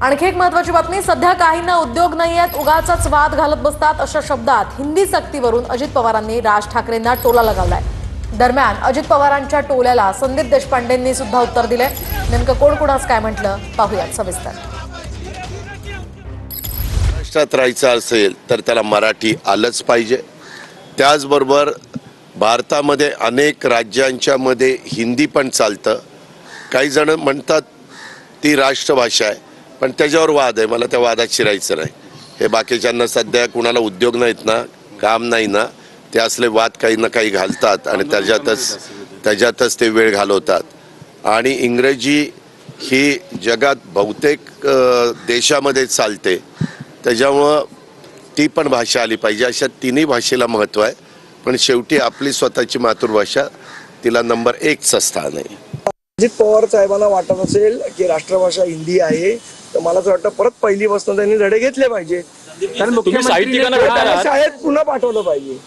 आणखी एक महत्त्वाची बातमी, सध्या काहींना उद्योग नाहीयेत, उगाचच वाद घालत बसतात अशा शब्दात हिंदी सक्तीवरून अजित पवारांनी राज ठाकरेंना टोला लगावलाय। दरम्यान अजित पवारांच्या टोल्याला संदीप देशपांडेंनी सुद्धा उत्तर दिले। नेमकं कोण कोणास काय म्हटलं पाहूयात सविस्तर। महाराष्ट्रात राहायचं असेल तर त्याला मराठी आलंच पाहिजे। त्याचबरोबर भारतामध्ये अनेक राज्यांच्या मध्ये हिंदी पण चालतं। काही जण म्हणतात ती राष्ट्रभाषा आहे, पण त्याच्यावर वाद आहे। मला त्या वादात शिरायचं नाही। हे बाकीच्यांना सध्या कुणाला उद्योग नाहीत ना, काम नाही ना, ते असले वाद काही ना काही घालतात आणि त्याच्यातच ते वेळ घालवतात। आणि इंग्रजी ही जगात बहुतेक देशामध्ये चालते, त्याच्यामुळं ती पण भाषा आली पाहिजे। अशा तिन्ही भाषेला महत्त्व आहे, पण शेवटी आपली स्वतःची मातृभाषा तिला नंबर 1चं स्थान आहे। अजित पवार साहेबांना वाटत असेल की राष्ट्रभाषा हिंदी आहे, तर मला असं वाटतं परत पहिलीपासून त्यांनी धडे घेतले पाहिजे, कारण मुख्यमंत्र्यांनी शाळेत पुन्हा पाठवलं पाहिजे।